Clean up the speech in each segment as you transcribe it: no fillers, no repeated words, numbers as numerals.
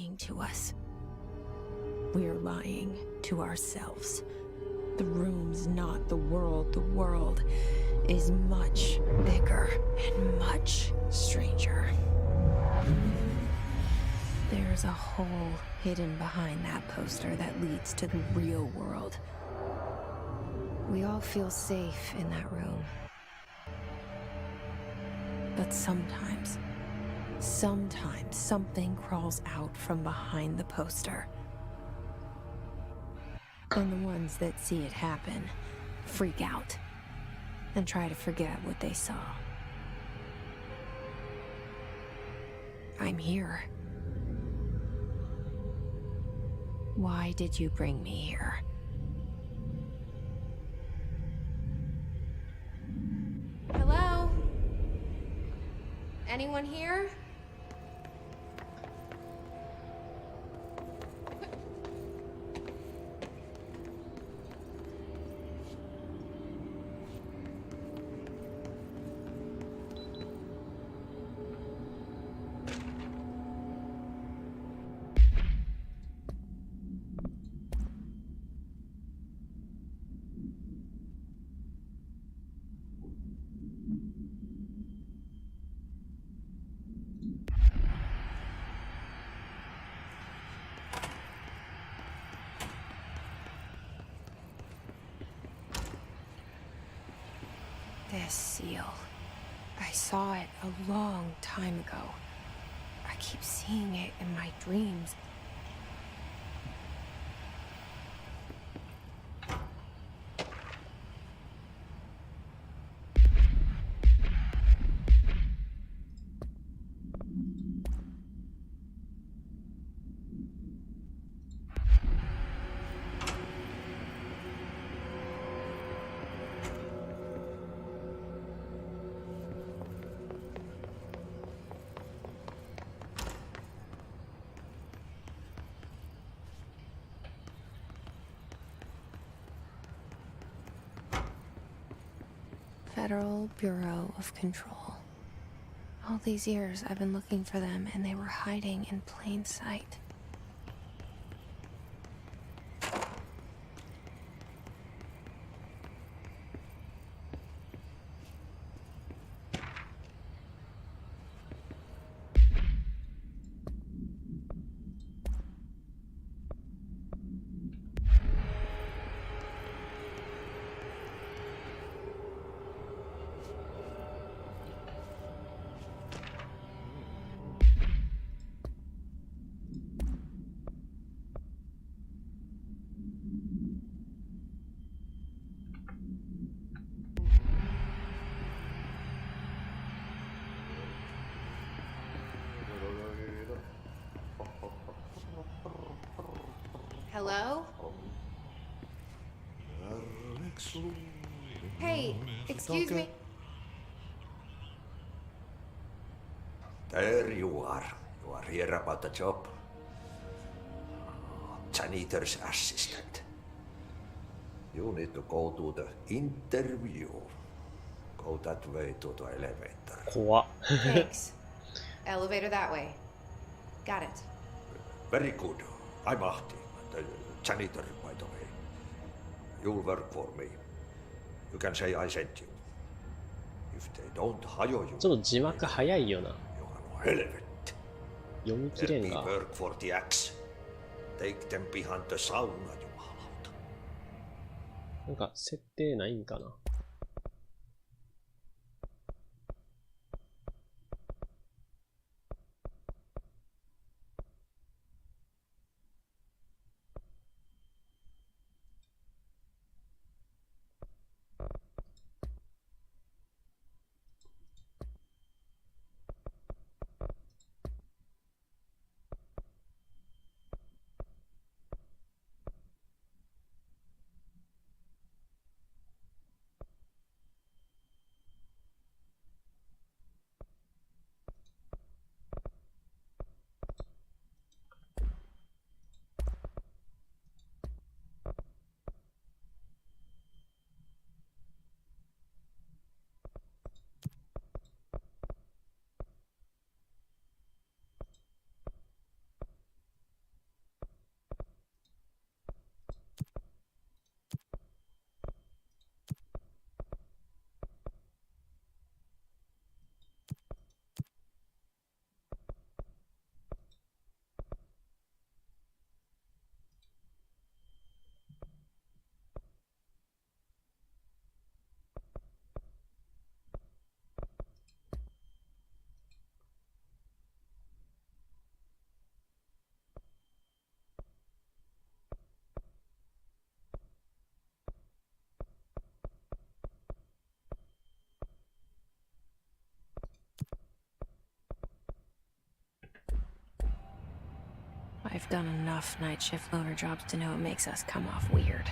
lying to us. We're lying to ourselves. The room's not the world. The world is much bigger and much stranger. There's a hole hidden behind that poster that leads to the real world. We all feel safe in that room. But sometimes something crawls out from behind the poster. And the ones that see it happen freak out and try to forget what they saw. I'm here. Why did you bring me here? Hello? Anyone here? This seal. I saw it a long time ago. I keep seeing it in my dreams. Federal Bureau of Control. All these years I've been looking for them and they were hiding in plain sight. Hello? Hey, excuse me. There you are. You are here about the job. Janitor's assistant. You need to go to the interview. Go that way to the elevator. 怖っ Thanks. Elevator that way. Got it. Very good. I'm Ahti, the janitor, by the way. You'll work for me. You can say I sent you. If they don't hire you, ちょっと字幕早いよな you are no helmet. 読み切 Let れん me が work for the axe. Take them behind the sauna, jumalauta. なんか設定ないんかな I've done enough night shift loner jobs to know it makes us come off weird.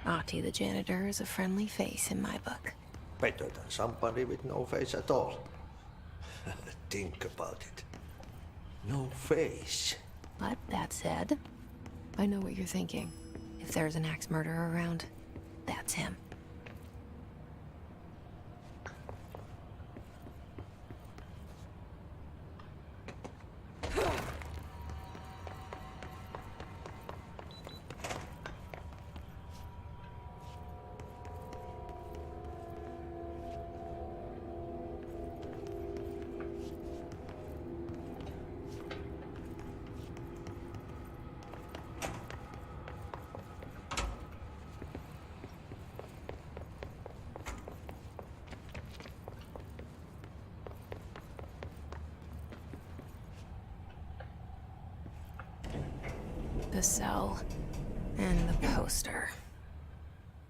Ahti the janitor is a friendly face in my book. Better than somebody with no face at all. Think about it. No face. But that said, I know what you're thinking. If there's an axe murderer around, that's him. The cell and the poster.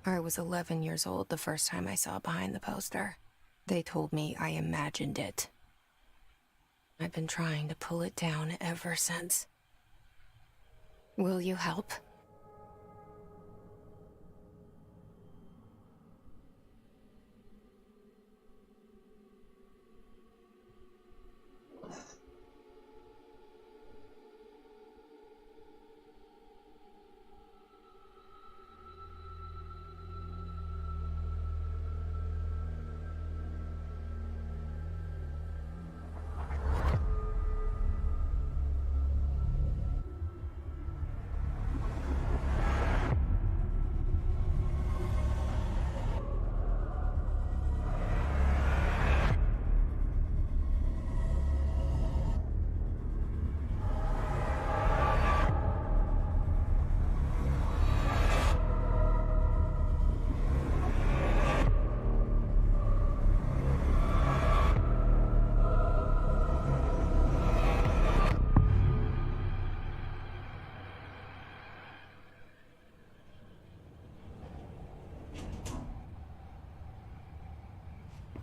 I was 11 years old the first time I saw behind the poster. They told me I imagined it. I've been trying to pull it down ever since. Will you help?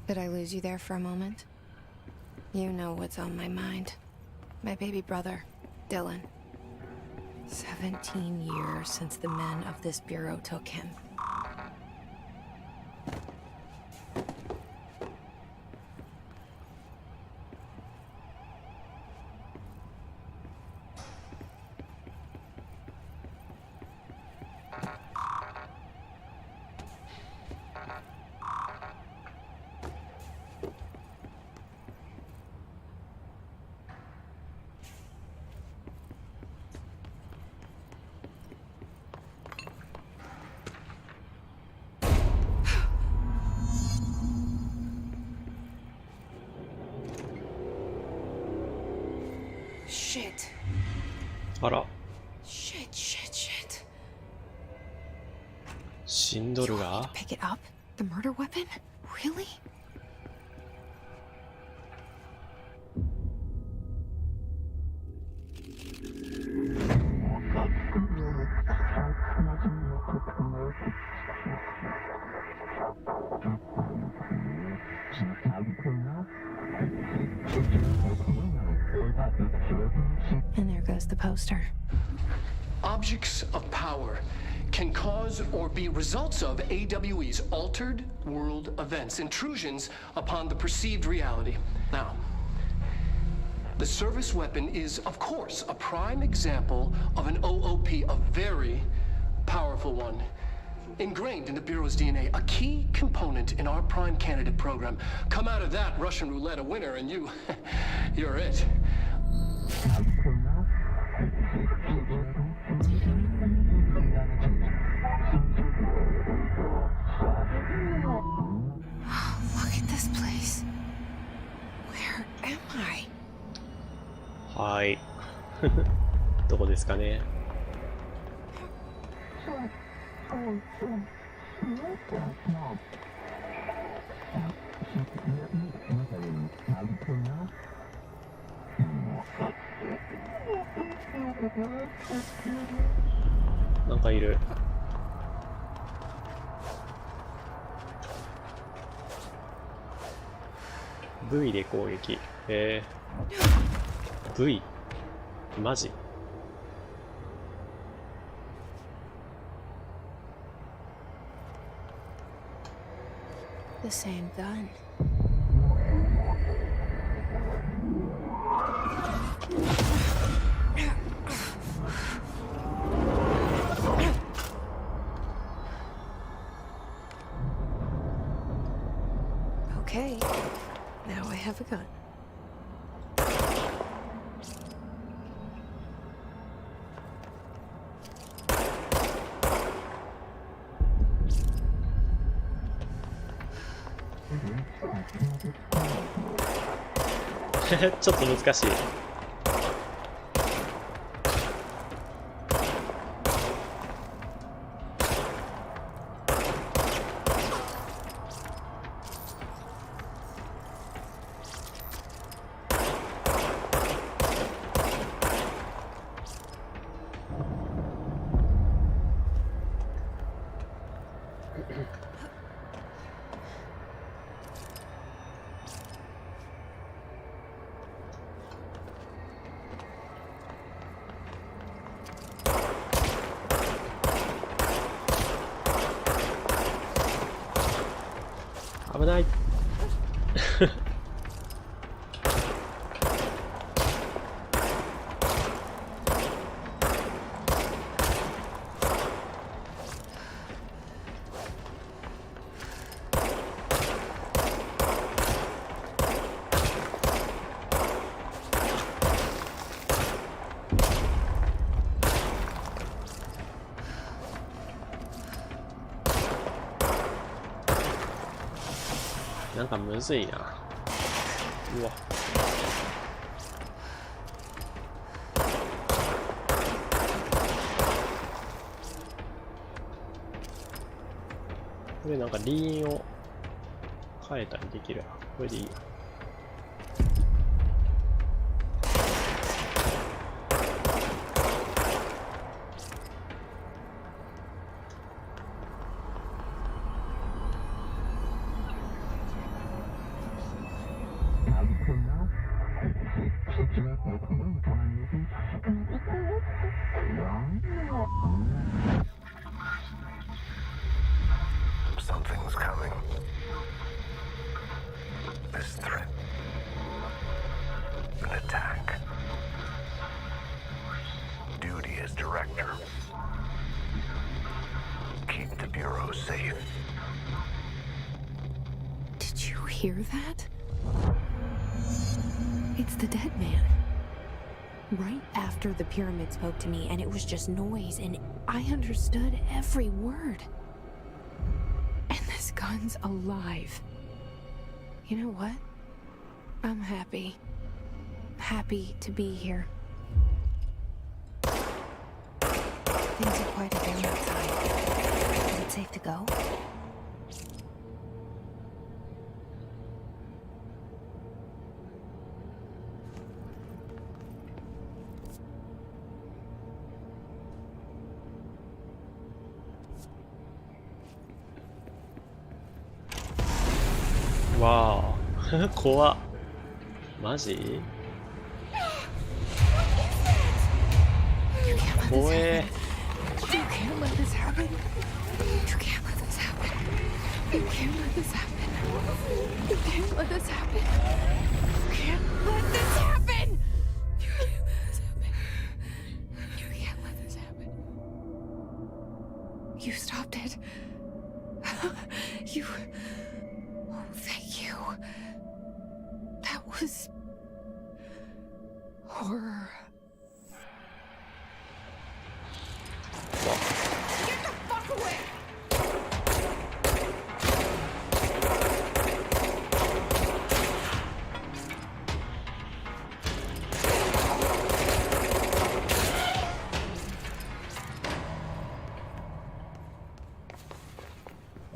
Did I lose you there for a moment? You know what's on my mind. My baby brother, Dylan. 17 years since the men of this bureau took him. Shit. あら、 Shit, shit, shit. 死んどる You が want me to pick it up? The murder weapon? Really? And there goes the poster. Objects of power can cause or be results of AWE's altered world events, intrusions upon the perceived reality. Now, the service weapon is, of course, a prime example of an OOP, a very powerful one. Ingrained in the Bureau's DNA, a key component in our prime candidate program. Come out of that Russian roulette a winner and you're it. Look at this place. Where am I? はい。どこですかね。なんかいる。V で攻撃。V マジ the same gun. Okay, now I have a gun. ちょっと難しい。危ない。なんかむずいな。うわ。これなんかリーンを変えたりできるな。これでいいや。Something's coming. This threat. An attack. Duty as director. Keep the Bureau safe. Did you hear that? It's the dead man. Right after the pyramid spoke to me, and it was just noise, and I understood every word. And this gun's alive. You know what? I'm happy. Happy to be here. Things are quieted down outside. Is it safe to go? Wow. 怖っ。マジ？怖え。You can't let this happen. You can't let this happen. You can't let this happen. You can't let this happen. You can't let this happen. You can't let this happen. You can't let this happen. You stopped it. You. Oh, thank you. That was horror. Get the fuck away!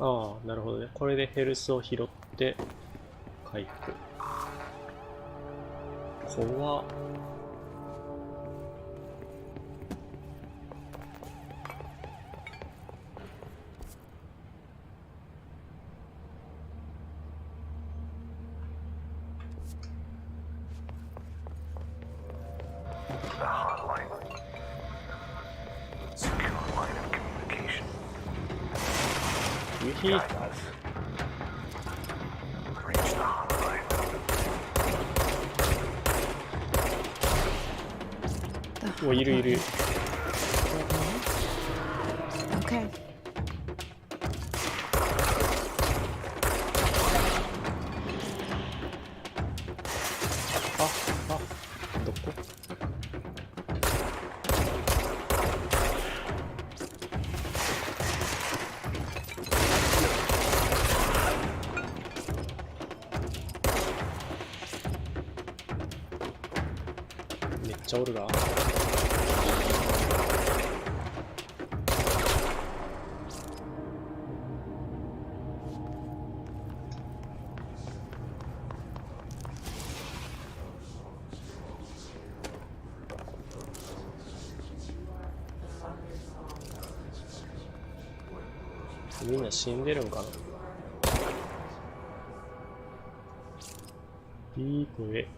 Ah, ああ、なるほどね。これでヘルスを拾って回復。怖っ。The hotline. Secure line of communication. Guide us. もういるいる。Okay. どこ？めっちゃおるが。みんな死んでるんかな。いい声。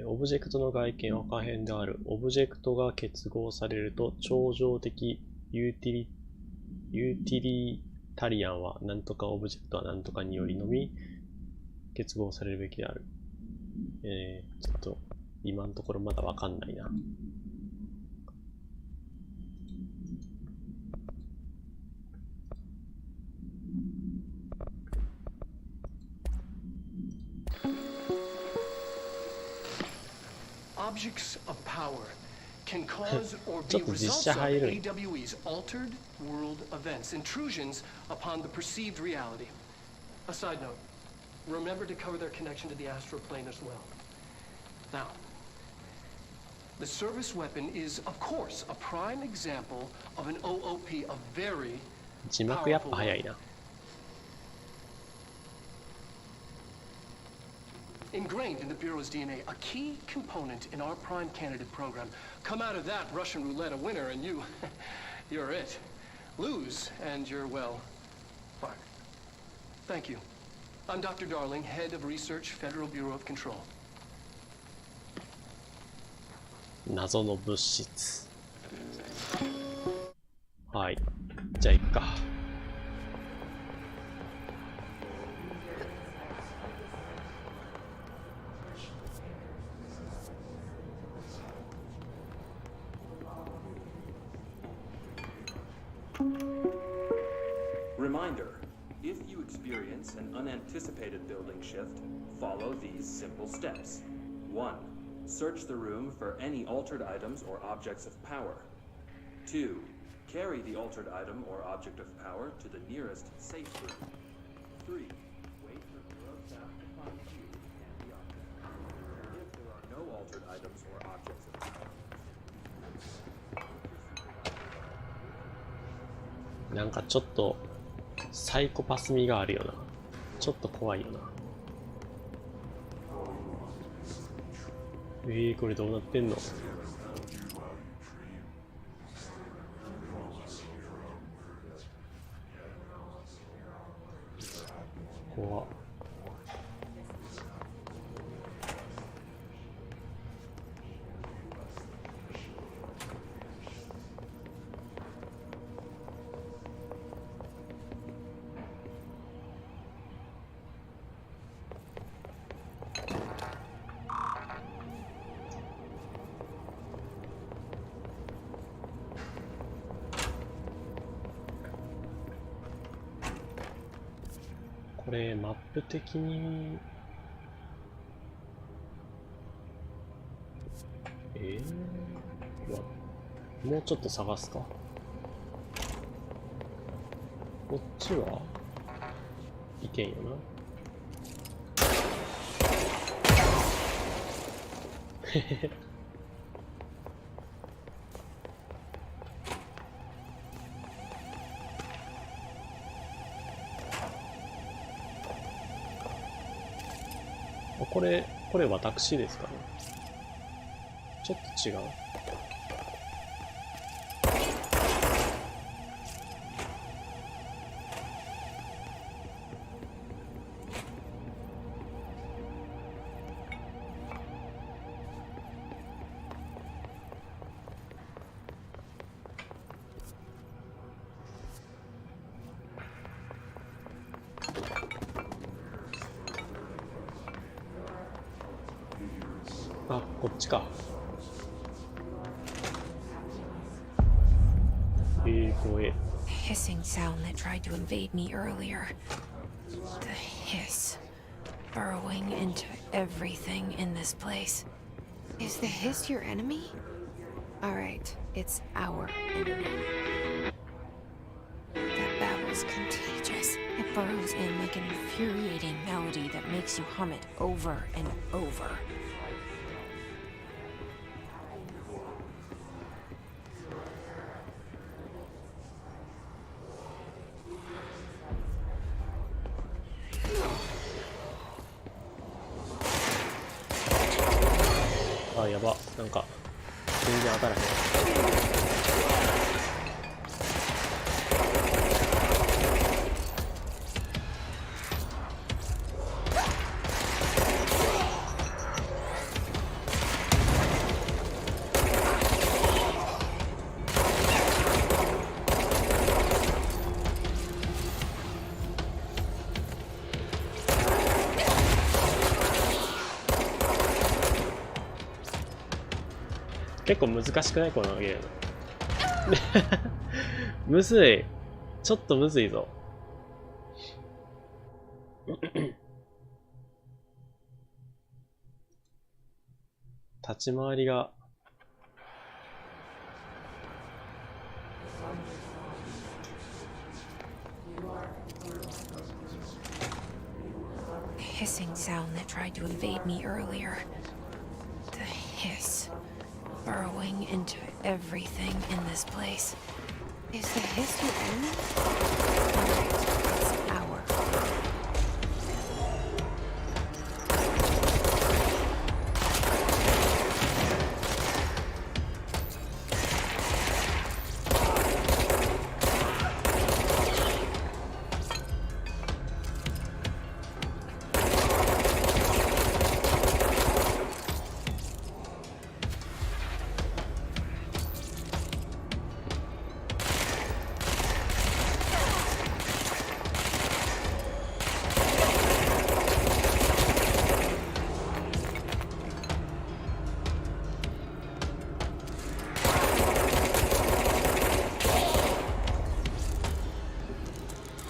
オブジェクトの外見は可変である。オブジェクトが結合されると、超常的ユーティリタリアンは何とかオブジェクトは何とかによりのみ結合されるべきである。ちょっと今のところまだわかんないな。Objects of power can cause or be results of AWE's altered world events, intrusions upon the perceived reality. A side note, remember to cover their connection to the astral plane as well. Now, the service weapon is, of course, a prime example of an OOP, a very 字幕やっぱ早いな。Ingrained in the Bureau's DNA, a key component in our prime candidate program. Come out of that Russian roulette a winner and you're it. Lose and you're, well, fired. Thank you. I'm Dr. Darling, Head of Research, Federal Bureau of Control. 謎の物質。はい。じゃあ行くか。Reminder, if you experience an unanticipated building shift, follow these simple steps. 1. Search the room for any altered items or objects of power. 2. Carry the altered item or object of power to the nearest safe room. 3. Wait for Bureau staff to find you and the object. If there are no altered items or objects of power, なんかちょっとサイコパス味があるよな。ちょっと怖いよな。これどうなってんの？怖っ。これマップ的にもうちょっと探すか。こっちはいけんよな。へへへ。これ私ですかね。ちょっと違う。あ、こっちか。怖え。 Hissing sound that tried to invade me earlier. The hiss burrowing into everything in this place. Is the hiss your enemy? Alright, it's our enemy. That babble's contagious. It burrows in like an infuriating melody that makes you hum it over and over. Ah, やば。なんか、全然当たらへん。結構難しくないこのゲーム。むずい。ちょっとむずいぞ。立ち回りが。Hissing sound that tried to invade me earlier. The hiss burrowing into everything in this place. Is the hiss your enemy? Alright, it's our.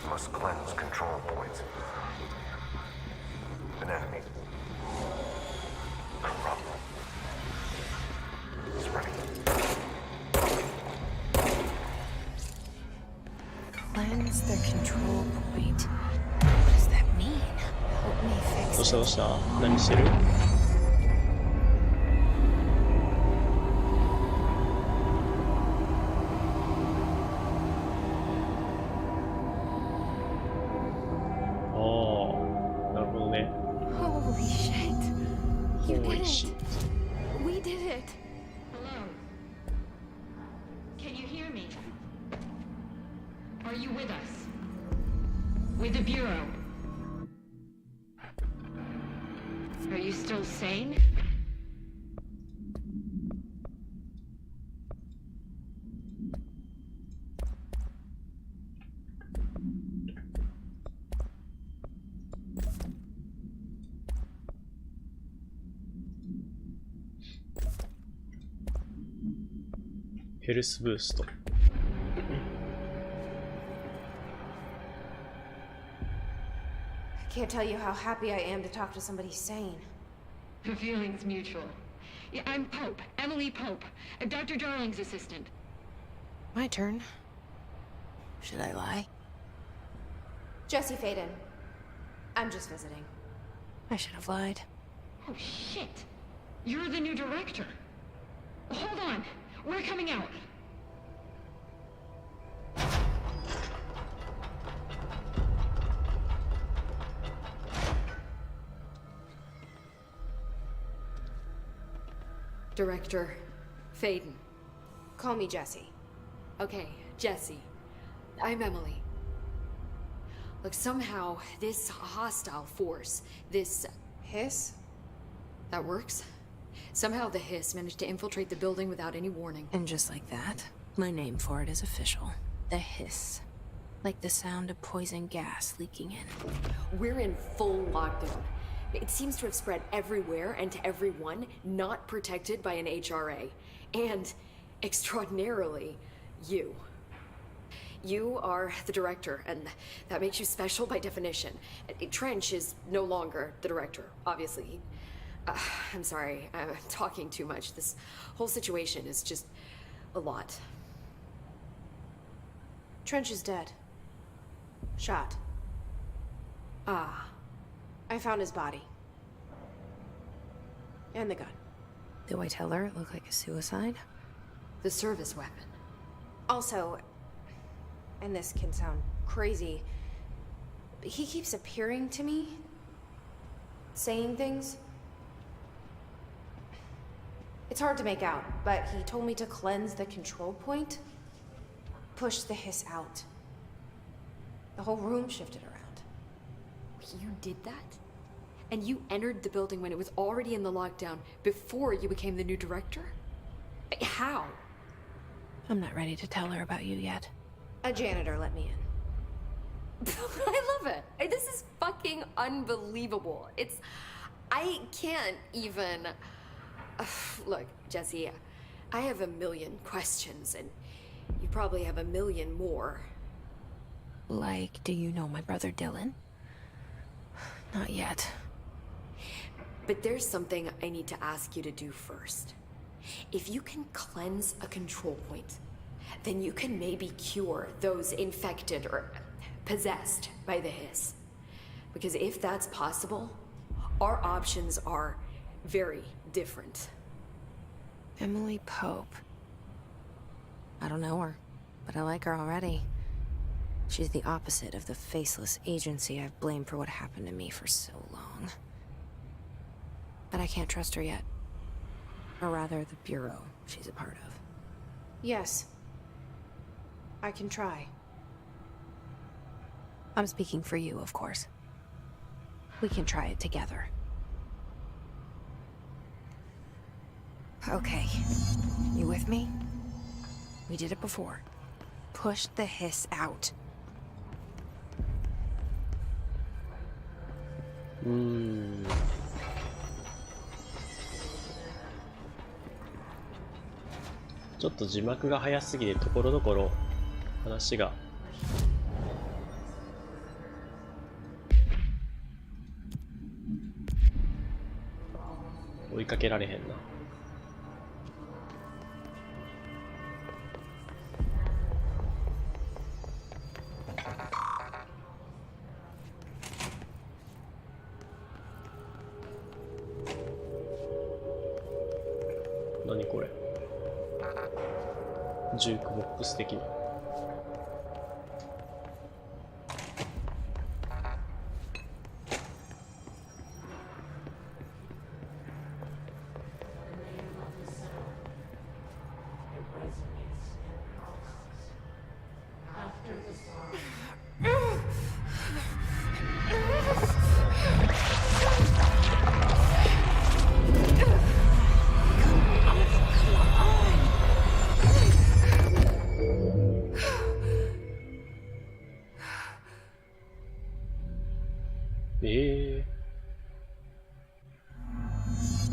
Must cleanse control points. An enemy. Corrupt. Spreading. Cleanse the control point. What does that mean? Help me どう fix した it. どうした？何してる？Holy shit. You Holy did shit. it. We did it. Hello. Can you hear me? Are you with us? With the Bureau? Are you still sane?ヘルスブースト。can't tell you how happy I am to talk to somebody sane. The feeling's mutual. Yeah, I'm Pope, Emily Pope, Dr. Darling's assistant. My turn. Should I lie? Jesse Faden. I'm just visiting. I should have lied. Oh, shit. You're the new director. Hold on. We're coming out. Director Faden. Call me Jesse. Okay, Jesse. I'm Emily. Look, somehow this hostile force, this Hiss? that works. Somehow the hiss managed to infiltrate the building without any warning. And just like that, my name for it is official. The hiss. Like the sound of poison gas leaking in. We're in full lockdown. It seems to have spread everywhere and to everyone not protected by an HRA. And, extraordinarily, you. You are the director, and that makes you special by definition. Trench is no longer the director, obviously. I'm sorry, I'm talking too much. This whole situation is just a lot. Trench is dead. Shot. Ah. I found his body. And the gun. Do I tell her it looked like a suicide? The service weapon. Also, and this can sound crazy, but he keeps appearing to me, saying things. It's hard to make out, but he told me to cleanse the control point, push the hiss out. The whole room shifted around. You did that? And you entered the building when it was already in the lockdown before you became the new director? How? I'm not ready to tell her about you yet. A janitor let me in. I love it. This is fucking unbelievable. I can't even... Look, Jesse, I have a million questions, and you probably have a million more. Like, do you know my brother Dylan? Not yet. But there's something I need to ask you to do first. If you can cleanse a control point, then you can maybe cure those infected or possessed by the hiss. Because if that's possible, our options are very different. Emily Pope. I don't know her, but I like her already. She's the opposite of the faceless agency I've blamed for what happened to me for so long. But I can't trust her yet. Or rather, the bureau she's a part of. Yes. I can try. I'm speaking for you, of course. We can try it together. Okay. You with me? We did it before. Push the hiss out. Hmm. ちょっと字幕が早すぎてところどころ話が追いかけられへんな。何これ？ジュークボックス的な。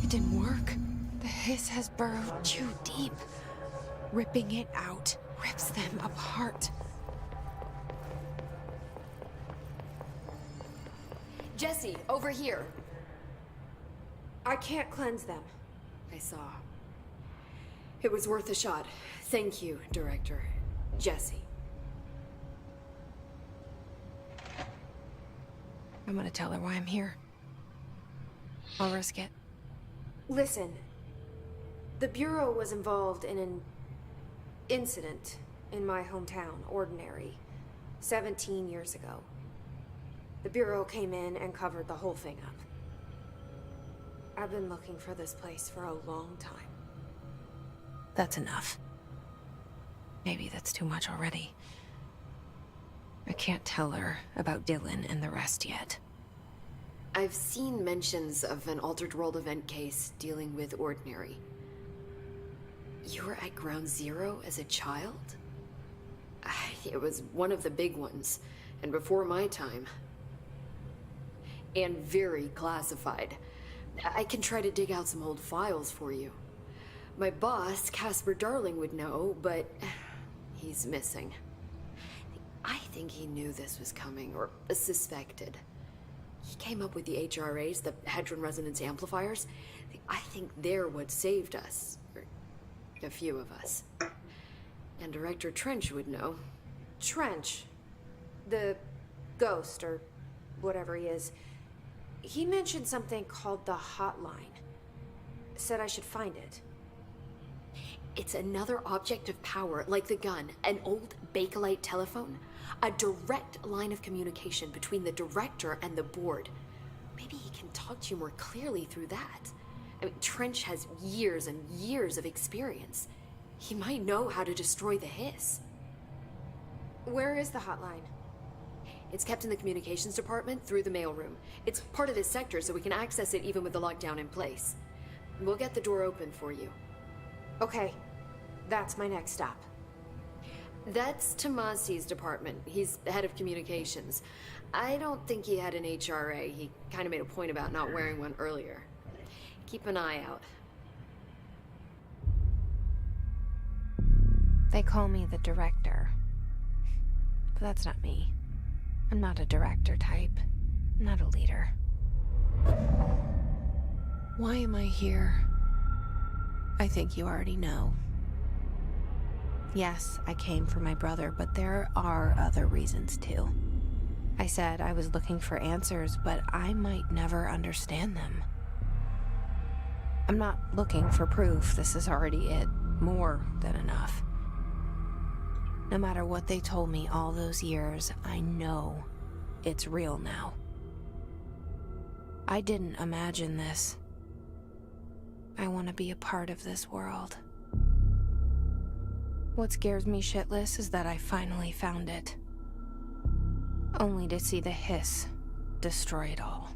It didn't work. The hiss has burrowed too deep. Ripping it out rips them apart. Jesse, over here. I can't cleanse them. I saw. It was worth a shot. Thank you, Director. Jesse. I'm gonna tell her why I'm here. I'll risk it. Listen, the Bureau was involved in an incident in my hometown, Ordinary, 17 years ago. The Bureau came in and covered the whole thing up. I've been looking for this place for a long time. That's enough. Maybe that's too much already. I can't tell her about Dylan and the rest yet. I've seen mentions of an Altered World event case dealing with Ordinary. You were at Ground Zero as a child? It was one of the big ones, and before my time. And very classified. I can try to dig out some old files for you. My boss, Casper Darling, would know, but he's missing. I think he knew this was coming, or suspected. He came up with the HRAs, the Hadron Resonance Amplifiers. I think they're what saved us. Or a few of us. And Director Trench would know. Trench, the ghost, or whatever he is, he mentioned something called the Hotline. Said I should find it. It's another object of power, like the gun, an old Bakelite telephone. A direct line of communication between the director and the board. Maybe he can talk to you more clearly through that. I mean, Trench has years and years of experience. He might know how to destroy the hiss. Where is the hotline? It's kept in the communications department through the mailroom. It's part of this sector, so we can access it even with the lockdown in place. We'll get the door open for you. Okay, that's my next stop. That's Tomasi's department. He's the head of communications. I don't think he had an HRA. He kind of made a point about not wearing one earlier. Keep an eye out. They call me the director. But that's not me. I'm not a director type. I'm not a leader. Why am I here? I think you already know. Yes, I came for my brother, but there are other reasons too. I said I was looking for answers, but I might never understand them. I'm not looking for proof. This is already it. More than enough. No matter what they told me all those years, I know it's real now. I didn't imagine this. I want to be a part of this world. What scares me shitless is that I finally found it. Only to see the hiss destroy it all.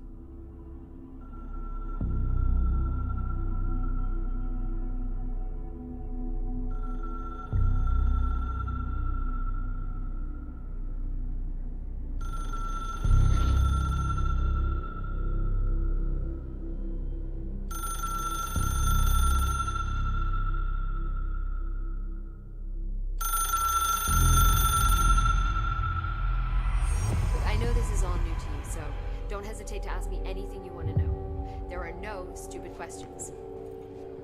To ask me anything you want to know. There are no stupid questions.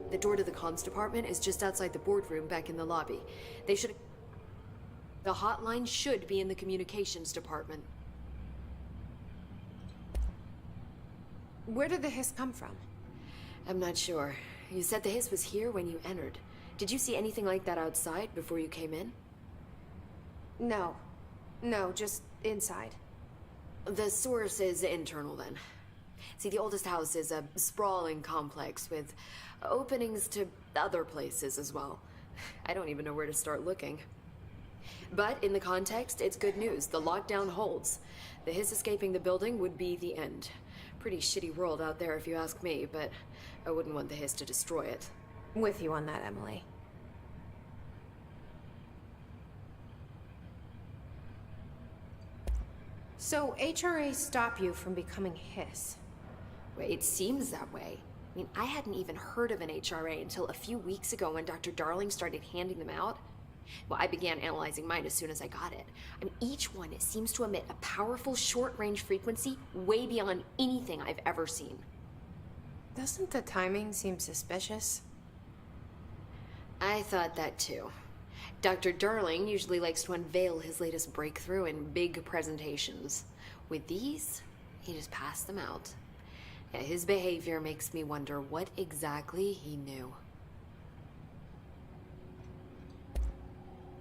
The door to the comms department is just outside the boardroom back in the lobby. They should... The hotline should be in the communications department. Where did the hiss come from? I'm not sure. You said the hiss was here when you entered. Did you see anything like that outside before you came in? No. No, just inside. The source is internal, then. See, the oldest house is a sprawling complex with openings to other places as well. I don't even know where to start looking. But in the context, it's good news. The lockdown holds. The hiss escaping the building would be the end. Pretty shitty world out there if you ask me, but I wouldn't want the hiss to destroy it. With you on that, Emily. So, HRAs stop you from becoming hiss? Well, it seems that way. I mean, I hadn't even heard of an HRA until a few weeks ago when Dr. Darling started handing them out. Well, I began analyzing mine as soon as I got it. I mean, each one seems to emit a powerful short-range frequency way beyond anything I've ever seen. Doesn't the timing seem suspicious? I thought that too. Dr. Darling usually likes to unveil his latest breakthrough in big presentations. With these, he just passed them out. Yeah, his behavior makes me wonder what exactly he knew.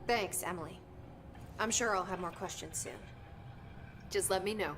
Thanks, Emily. I'm sure I'll have more questions soon. Just let me know.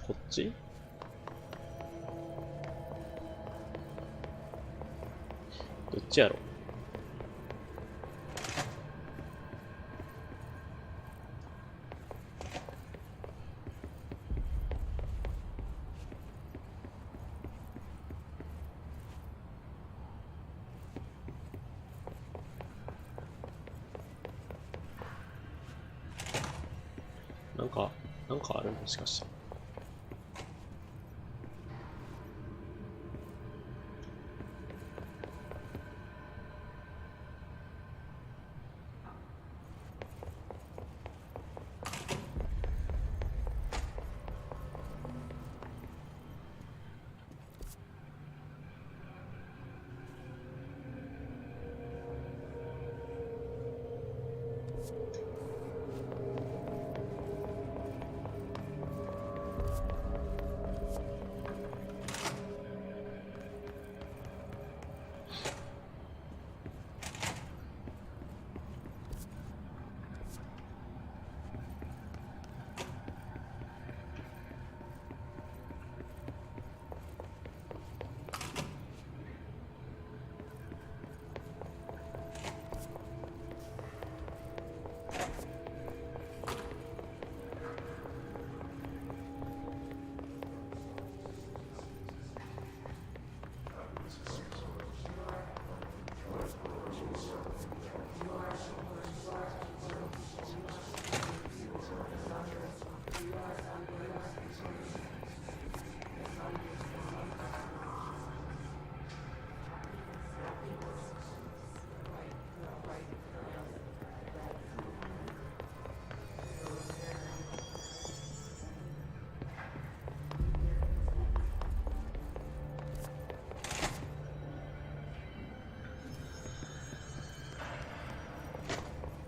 こっち？どっちやろ？なんかあるの？もしかして。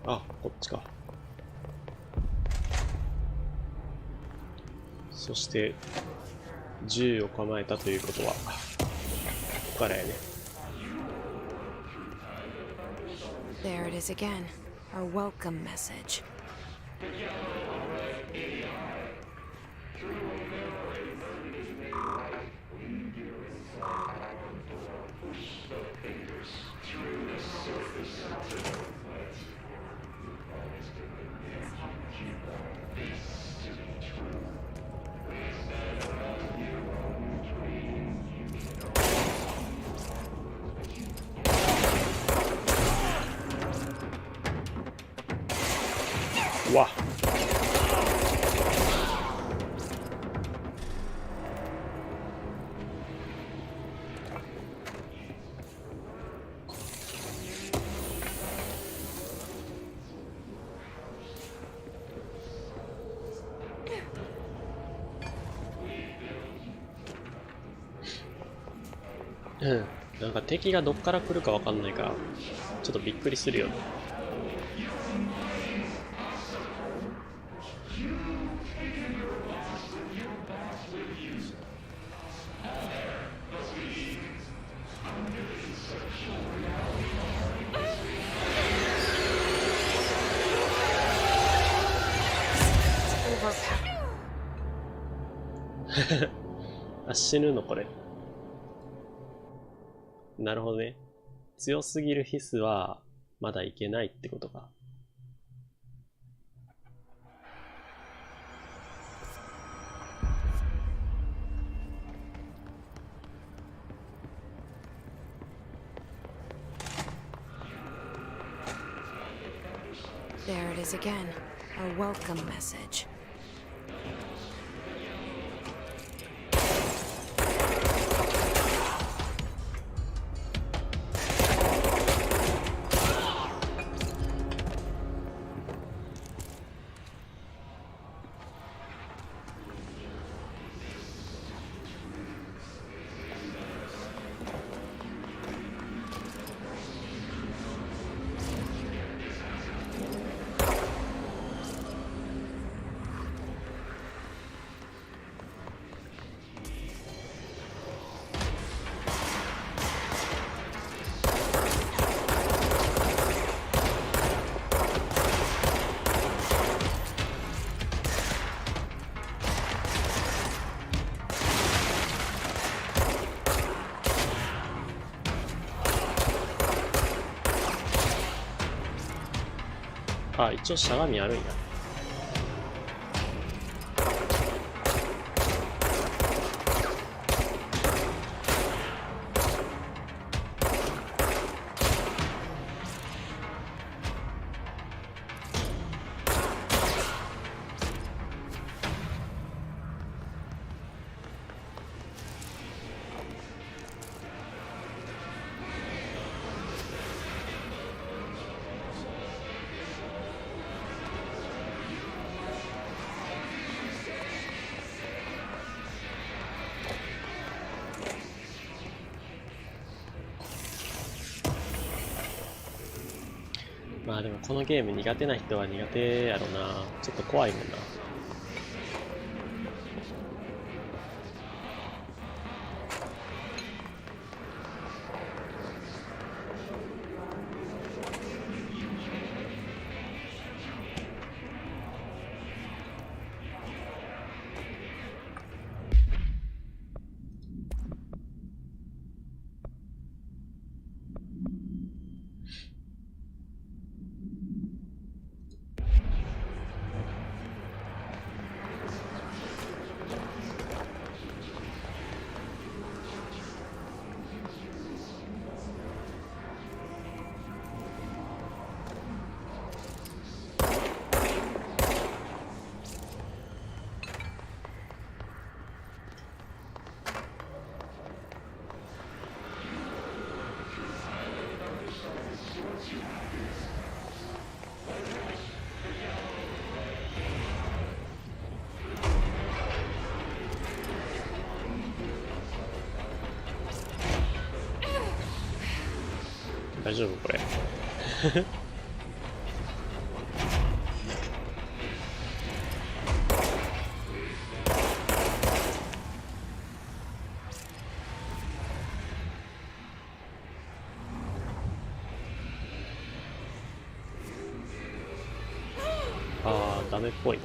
あ、こっちか。そして銃を構えたということはここからやね。 There it is again. Our welcome message.わっ、なんか敵がどっから来るかわかんないからちょっとびっくりするよね。あ、死ぬのこれ。なるほどね。強すぎるヒスはまだいけないってことか。There it is again. Our welcome message.あ、一応しゃがみあるんや。でもこのゲーム苦手な人は苦手やろな。ちょっと怖いもんな。大丈夫これあーダメっぽいな。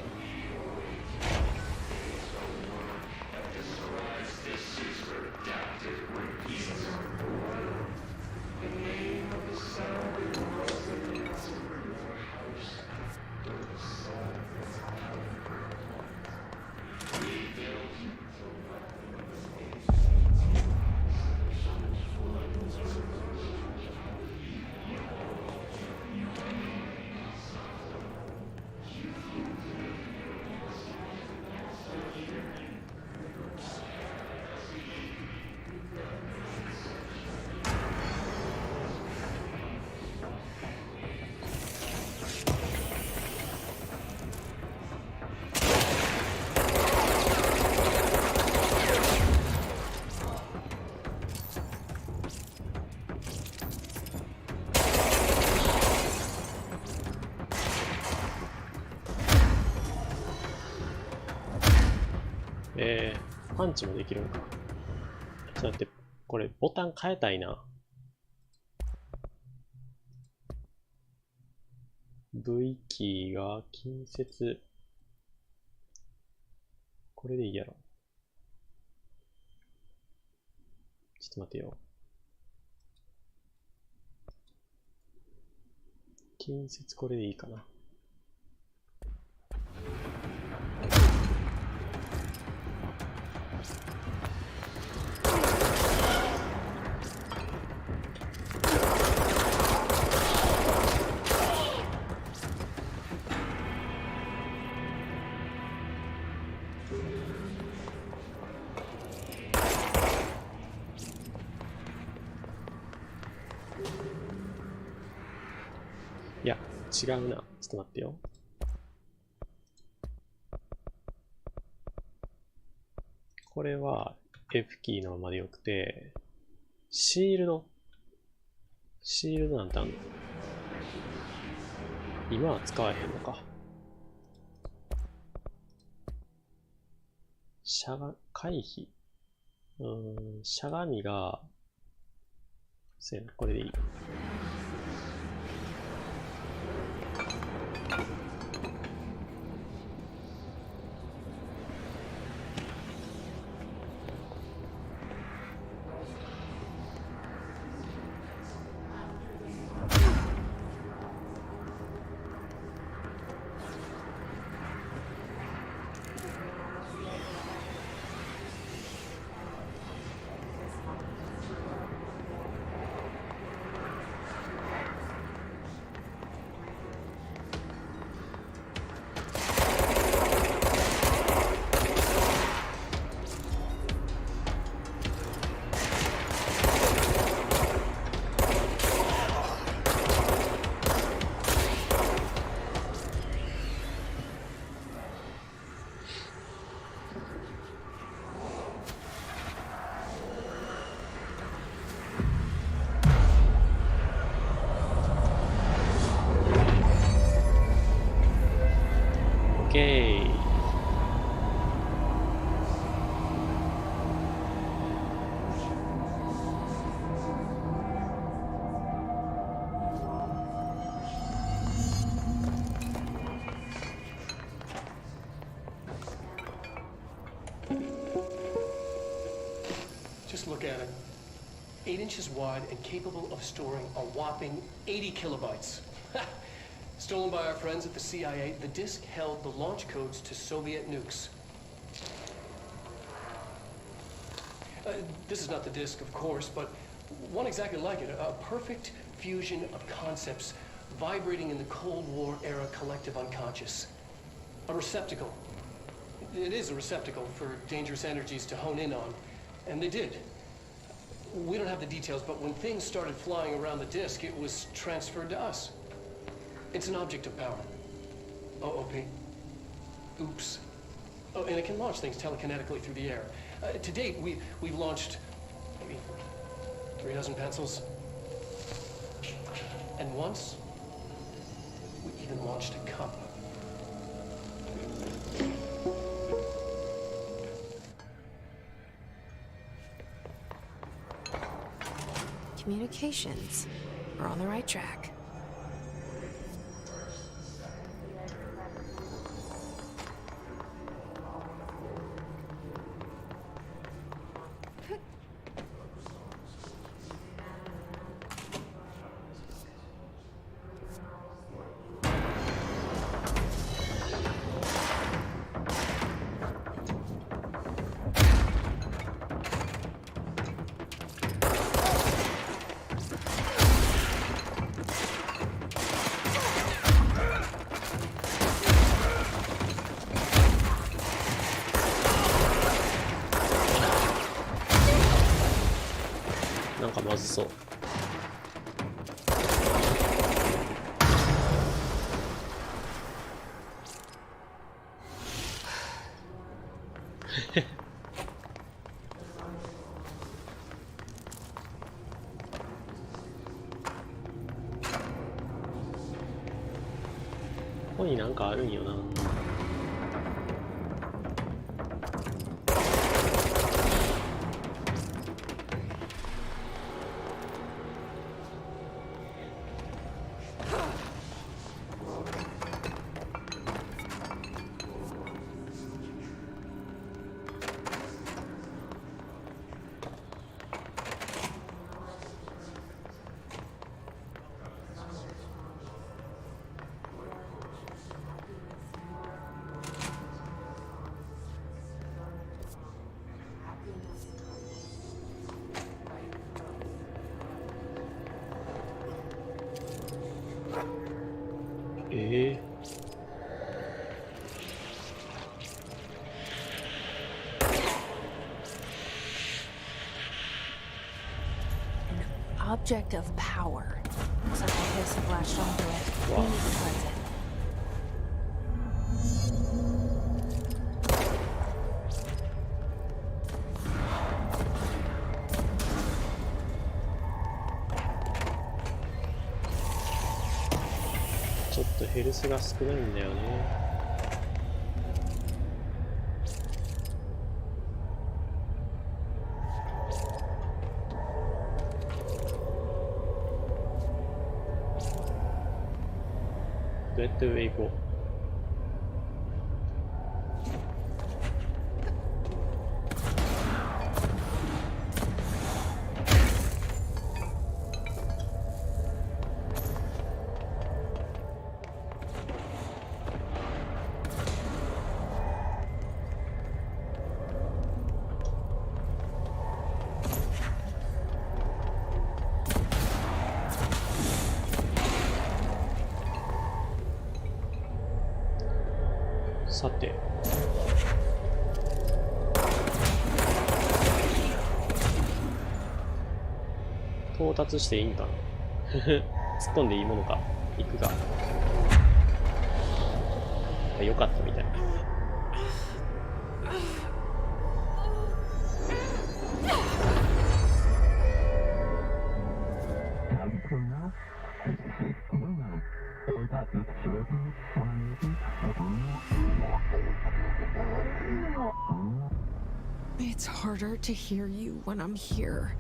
パンチもできるのか。ちょっと待って、これボタン変えたいな。V キーが近接。これでいいやろ。ちょっと待てよ。近接これでいいかな。いや、違うな。ちょっと待ってよ。これは F キーのままでよくて、シールドなんてあんの？今は使わへんのか。回避。しゃがみが、そうやな、これでいい。ケー。Just look at it. 8 inches wide and capable of storing a whopping 80 kilobytes. Stolen by our friends at the CIA, the disk held the launch codes to Soviet nukes. This is not the disk, of course, but one exactly like it. A perfect fusion of concepts vibrating in the Cold War era collective unconscious. A receptacle. It is a receptacle for dangerous energies to hone in on. And they did. We don't have the details, but when things started flying around the disk, it was transferred to us. It's an object of power. OP. Oops. Oh, and it can launch things telekinetically through the air. To date, we've launched maybe 3 dozen pencils. And once, we even launched a cup. Communications. We're on the right track.なんかまずそう。ここになんかあるんよな。Object of power. Looks like the hiss have latched onto it. We need to cleanse it. Just ちょっとヘルスが少ないんだよね。どうやって上行こう。さて、到達していいんかな突っ込んでいいものか。行くか。よかったみたい。It's harder to hear you when I'm here.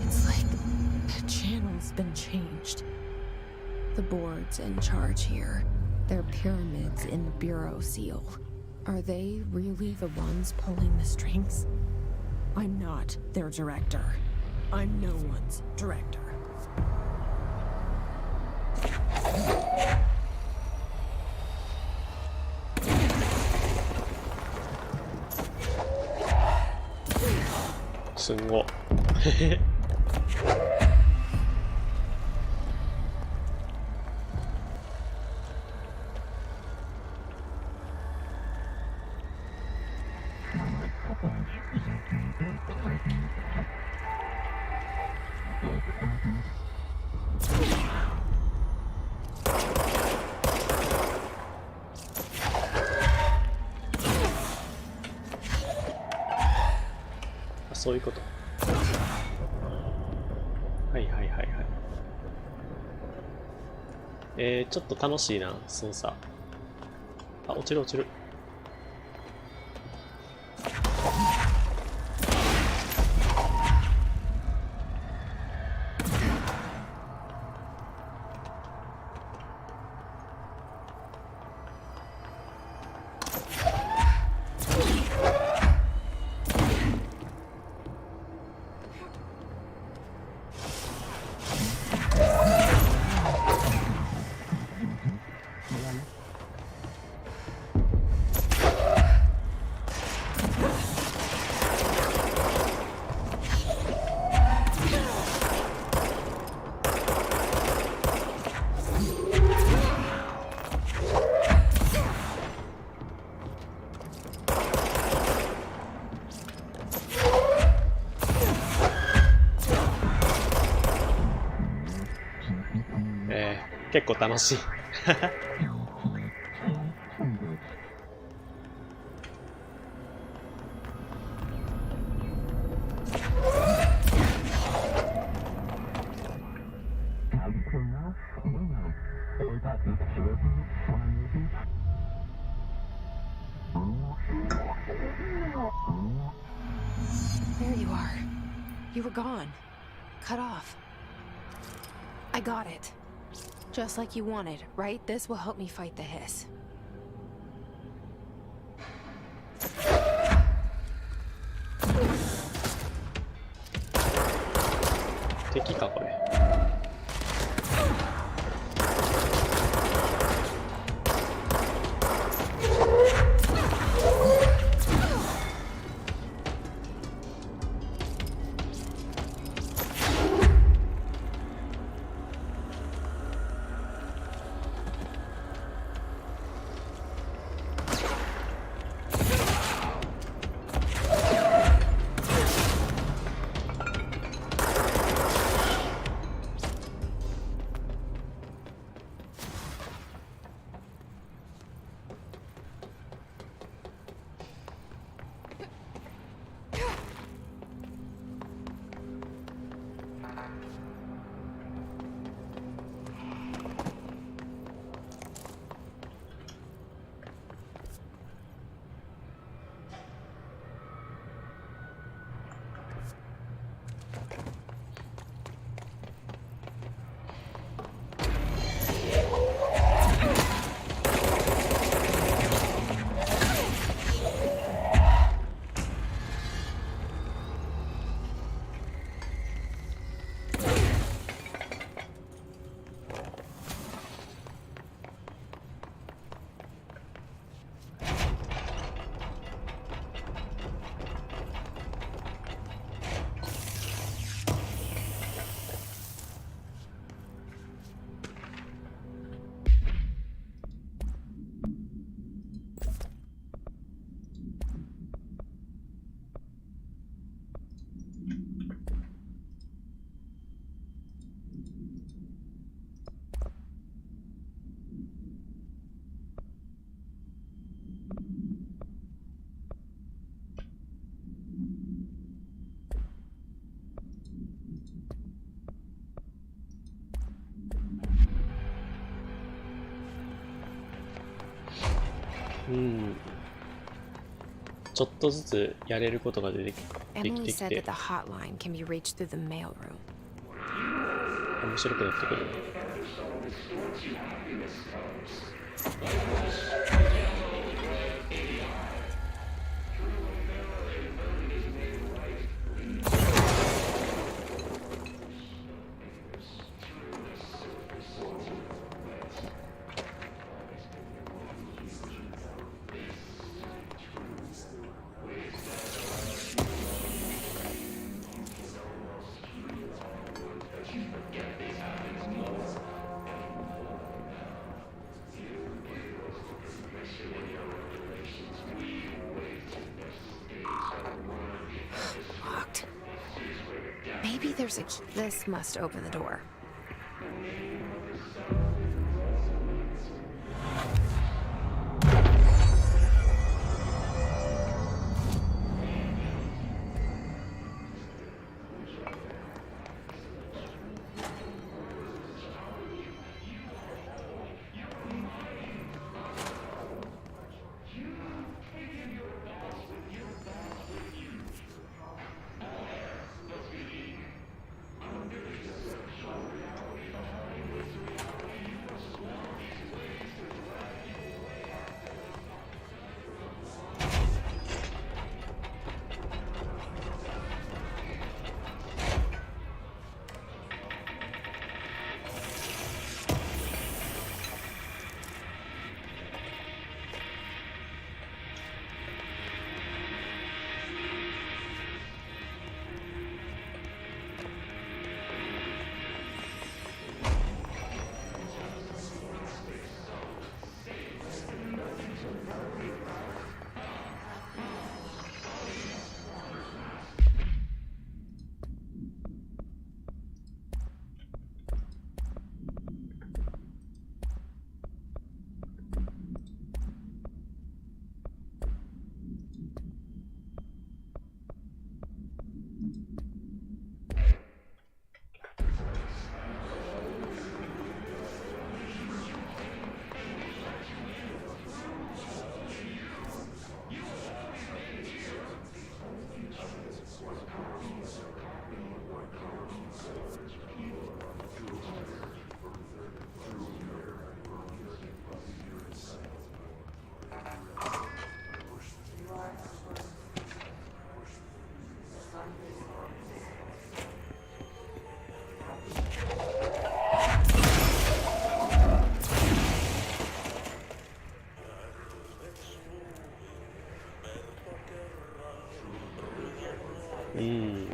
It's like the channel's been changed. The board's in charge here. They're pyramids in the Bureau seal. Are they really the ones pulling the strings? I'm not their director. I'm no one's director. Sungo. そういうこと。はいはいはいはい。ちょっと楽しいな、そのさ。あ、落ちる落ちる。結構楽しい。There you are. You were gone. Cut off. I got it. Just like you wanted, right? This will help me fight the hiss. 敵かこれ。ちょっとずつやれることができて Emily き said て that the hotline can be reached through the mailroom. 面白くなってくるね。Locked. Maybe there's a key. This must open the door.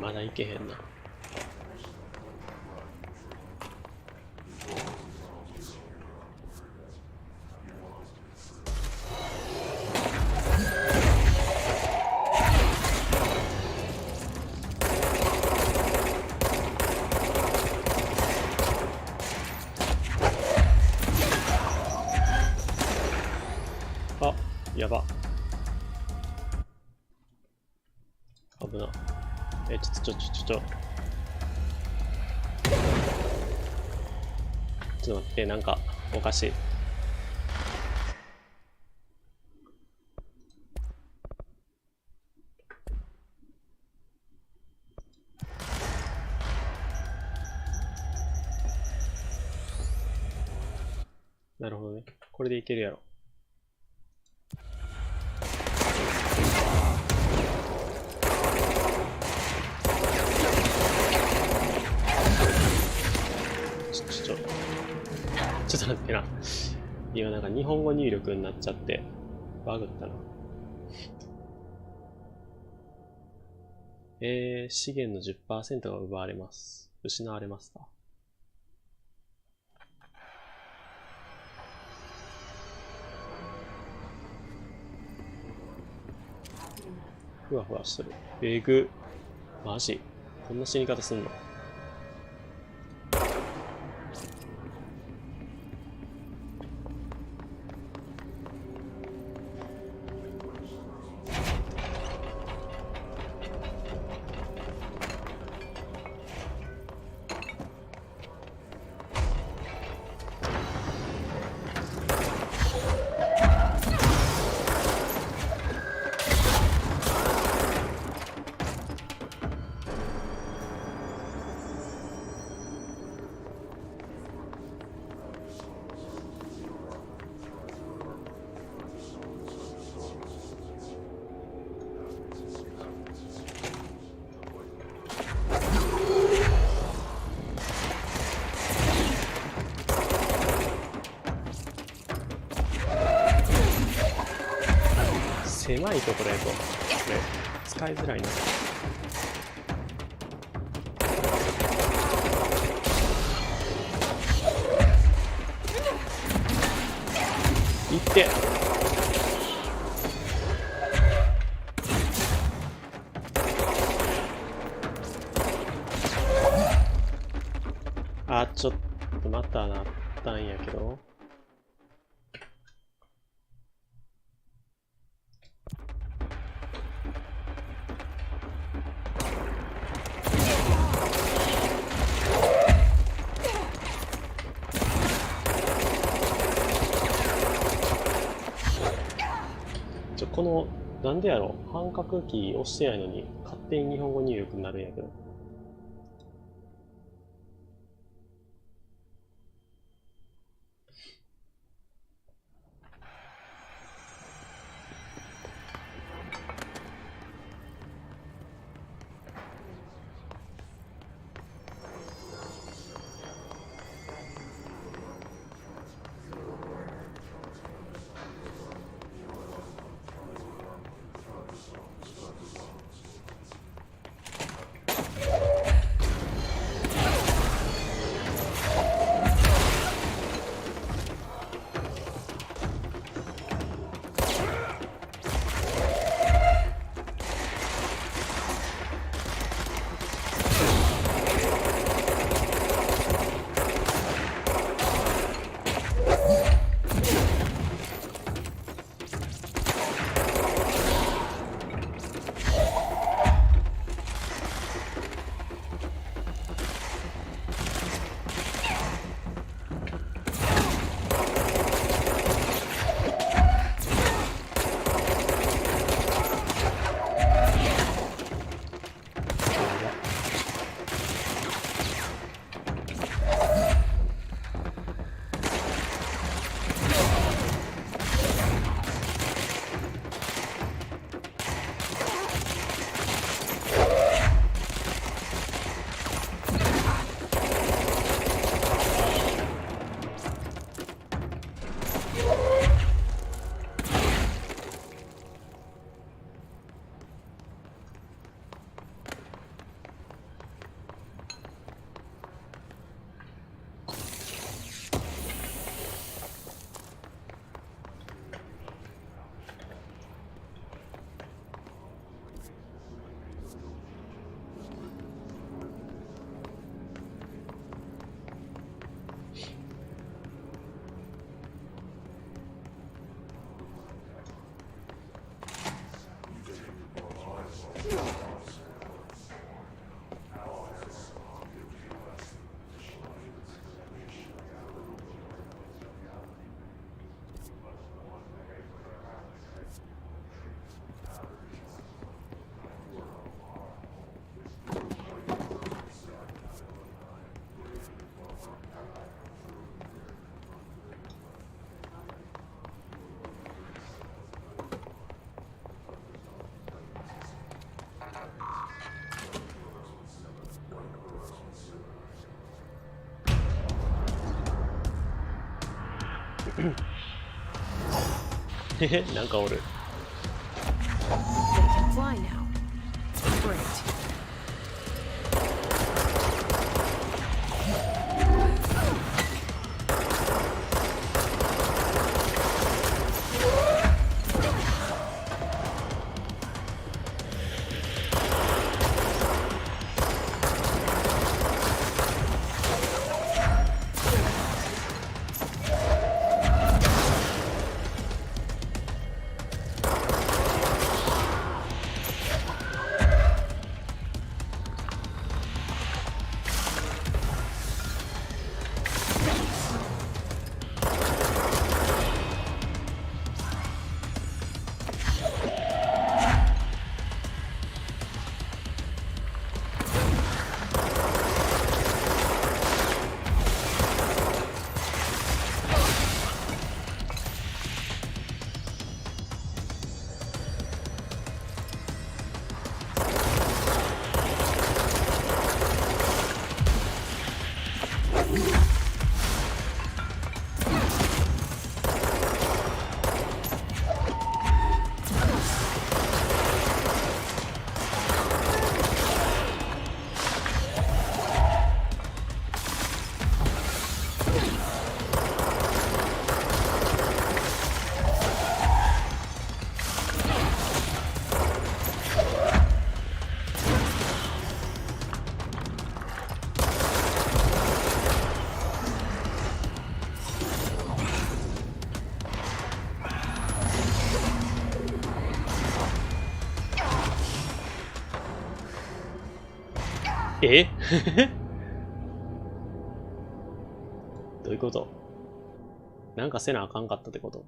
まだいけへんな。あ、やば。危な。ちょっと待って、なんかおかしい。なるほどね。これでいけるやろ。ちょっと待ってな。今なんか日本語入力になっちゃってバグったな。資源の 10% が奪われます。失われますか。ふわふわしてる。えぐ。マジこんな死に方すんの。狭いところやとこれ使いづらいな。いってあ、ちょっとまたなったんやけど。この、なんでやろ半角キー押してないのに勝手に日本語入力になるんやけど。へへ、なんかおる。They can fly now. Great. えどういうこと？なんかせなあかんかったってこと？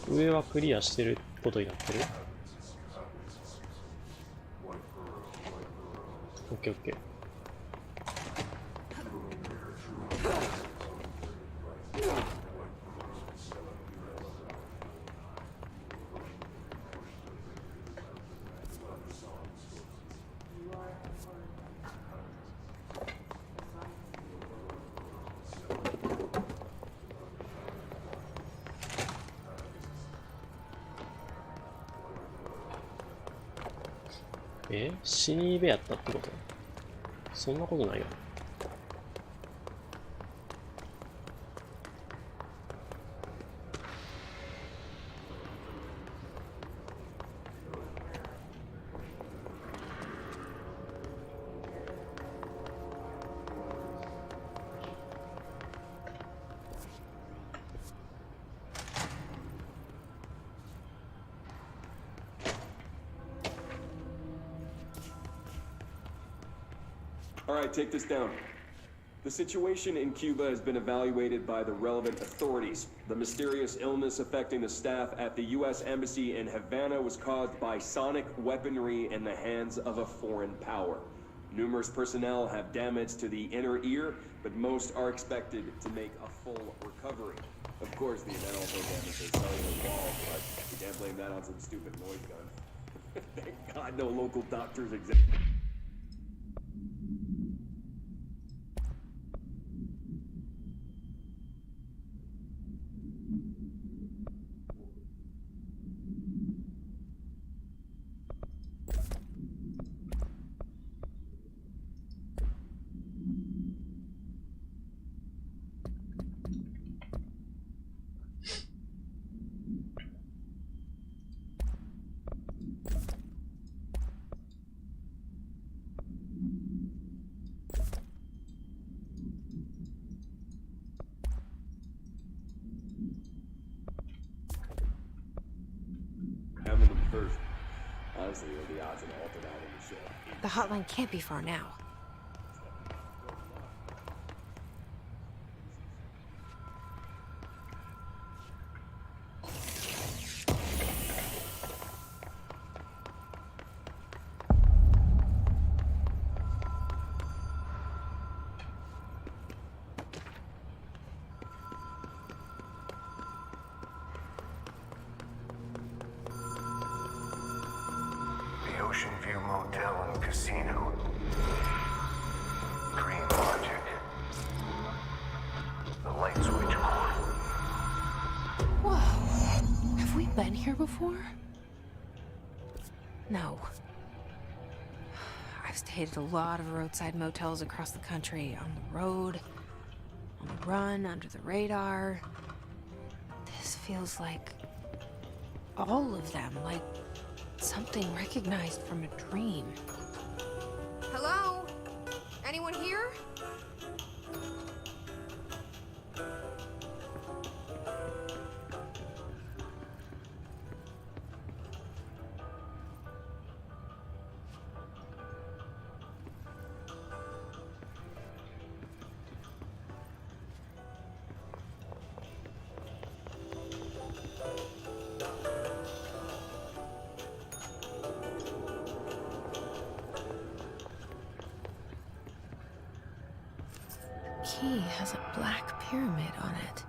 上はクリアしてることになってる？オッケーオッケー。死に部やったってこと？そんなことないよ。All right, take this down. The situation in Cuba has been evaluated by the relevant authorities. The mysterious illness affecting the staff at the U.S. Embassy in Havana was caused by sonic weaponry in the hands of a foreign power. Numerous personnel have damage to the inner ear, but most are expected to make a full recovery. Of course, the event also damages the cellular wall, but you can't blame that on some stupid noise gun. Thank God no local doctors exist. Honestly, the odds of altered out in the show. The hotline can't be far now. Ocean View Motel and Casino. Green Logic. The light switch cord. Whoa. Have we been here before? No. I've stayed at a lot of roadside motels across the country, on the road, on the run, under the radar. This feels like all of them, like something recognized from a dream. Hello? Anyone here? Key has a black pyramid on it.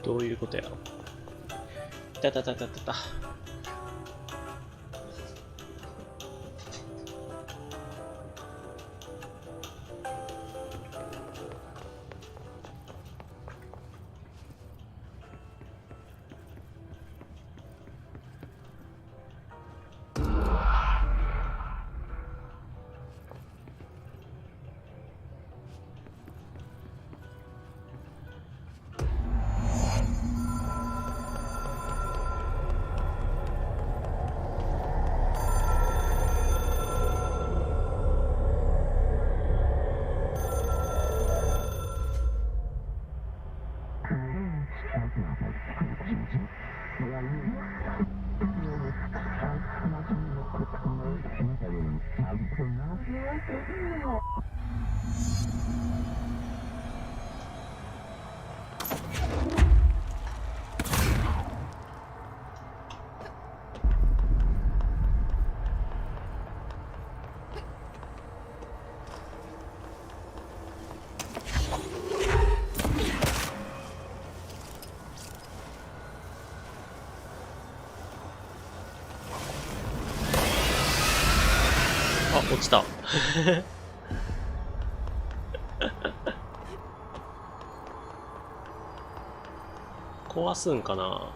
どういうことやろ。いたたたたたた。あ、落ちた。壊すんかな。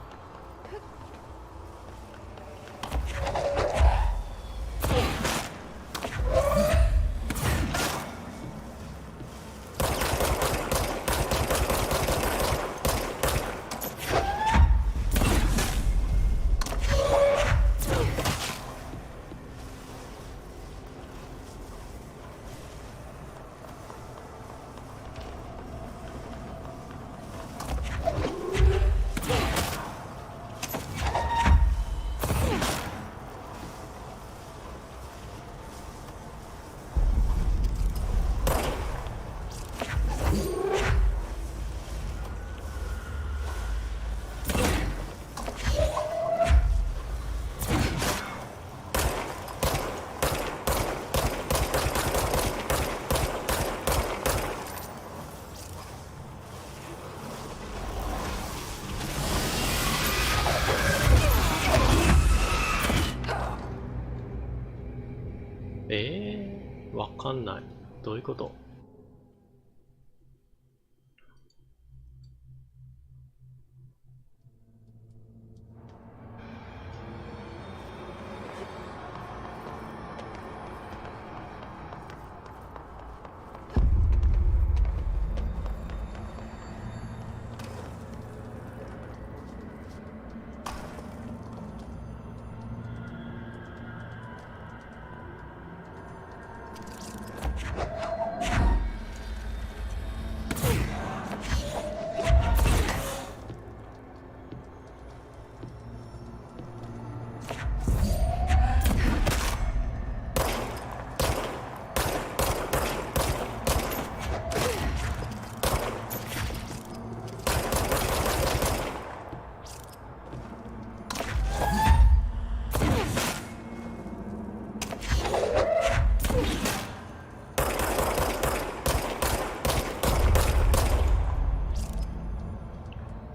わかんない。どういうこと？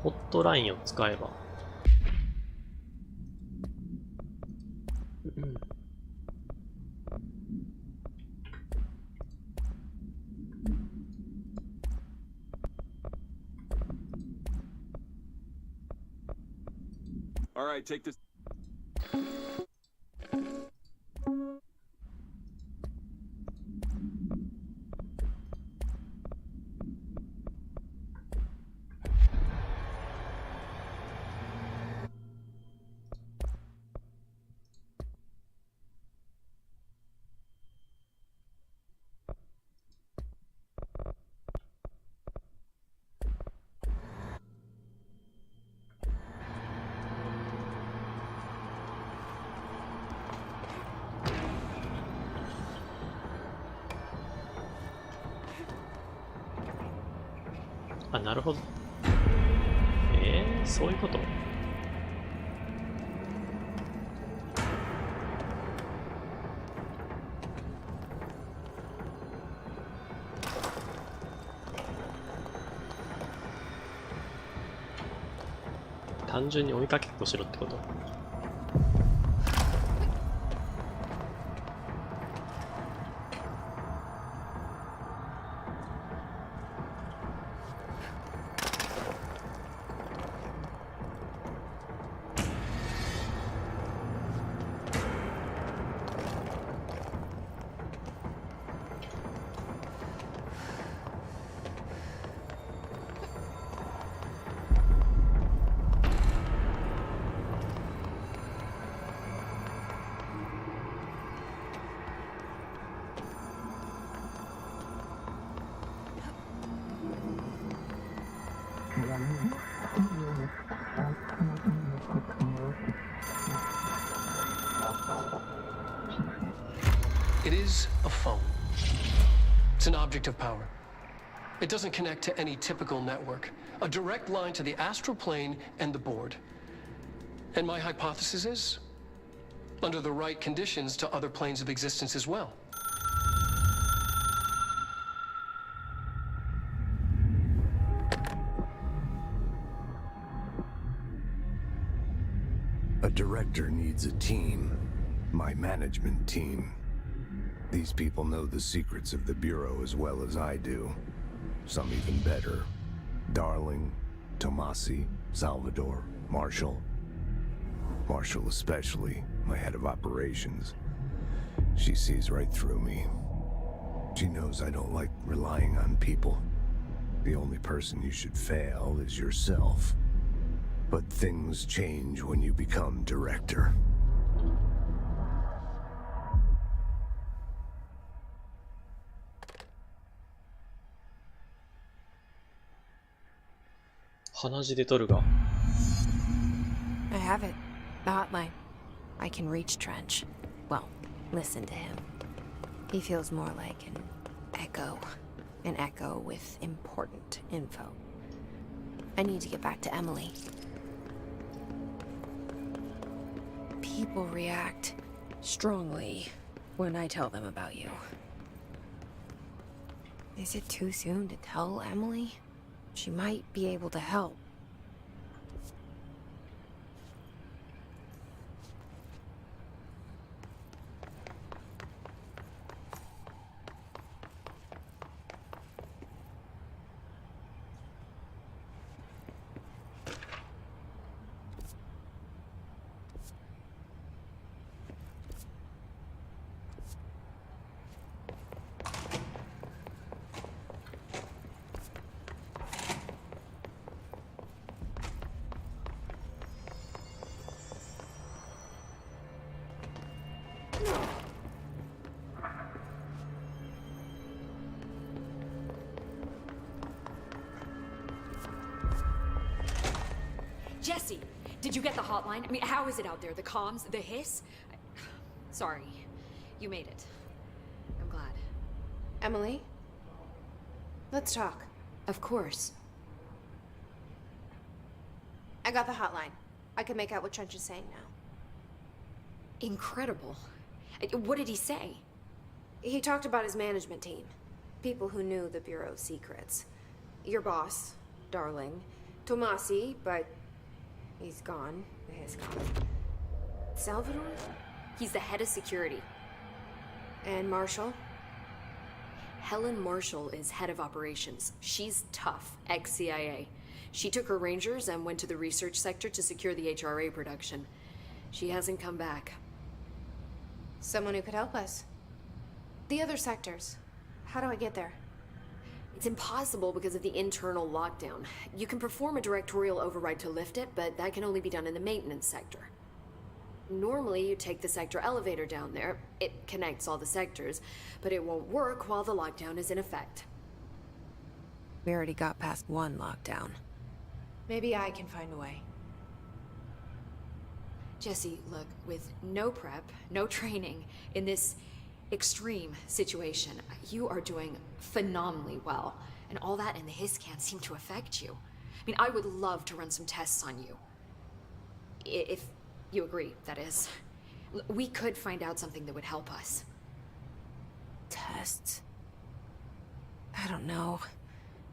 ホットラインを使えば。All right, take this.あ、なるほど。そういうこと。単純に追いかけっこしろってこと？It is a phone. It's an object of power. It doesn't connect to any typical network. A direct line to the astral plane and the board. And my hypothesis is, under the right conditions, to other planes of existence as well. A director needs a team. My management team. These people know the secrets of the Bureau as well as I do. Some even better. Darling, Tomasi, Salvador, Marshall. Marshall especially, my head of operations. She sees right through me. She knows I don't like relying on people. The only person you should fail is yourself. But things change when you become director. I have it. The hotline. I can reach Trench. Well, listen to him. He feels more like an echo. An echo with important info. I need to get back to Emily. People react strongly when I tell them about you. Is it too soon to tell Emily? She might be able to help. Jesse, did you get the hotline? I mean, how is it out there? The comms, the hiss? Sorry, you made it. I'm glad. Emily? Let's talk. Of course. I got the hotline. I can make out what Trench is saying now. Incredible. What did he say? He talked about his management team. People who knew the Bureau's secrets. Your boss, Darling. Tomasi, but he's gone. He's gone. Salvador? He's the head of security. And Marshall? Helen Marshall is head of operations. She's tough, ex-CIA. She took her Rangers and went to the research sector to secure the HRA production. She hasn't come back. Someone who could help us. The other sectors. How do I get there? It's impossible because of the internal lockdown. You can perform a directorial override to lift it, but that can only be done in the maintenance sector. Normally, you take the sector elevator down there. It connects all the sectors, but it won't work while the lockdown is in effect. We already got past one lockdown. Maybe I can find a way. Jesse, look, with no prep, no training, in this extreme situation, you are doing phenomenally well. And all that and the hiss can't seem to affect you. I mean, I would love to run some tests on you. If you agree, that is. We could find out something that would help us. Tests? I don't know.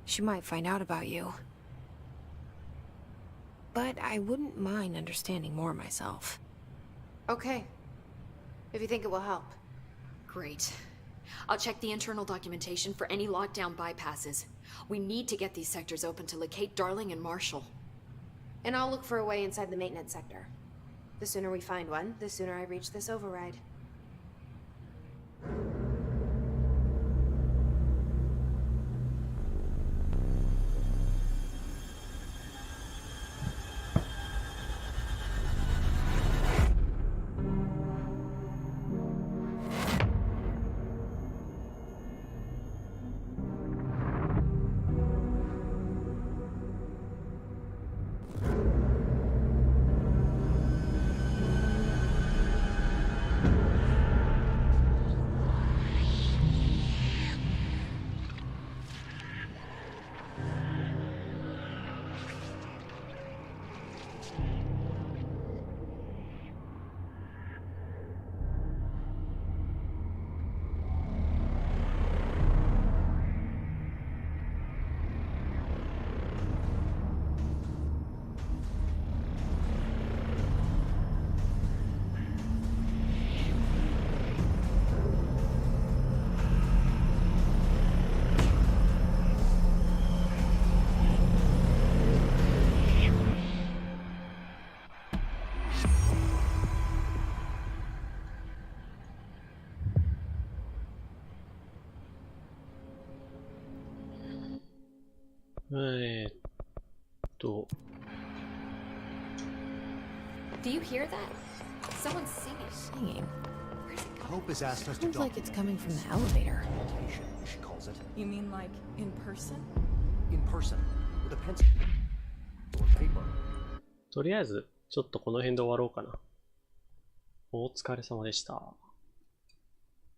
She might find out about you. but I wouldn't mind understanding more myself. Okay. If you think it will help. Great. I'll check the internal documentation for any lockdown bypasses. We need to get these sectors open to locate Darling and Marshall. And I'll look for a way inside the maintenance sector. The sooner we find one, the sooner I reach this override. Do you hear that? Someone's singing. Singing? Hope has asked us to Sounds like it's coming from the elevator. she calls it. You mean like in person? In person, with a pencil or paper. とりあえず、ちょっとこの辺で終わろうかな。お疲れ様でした。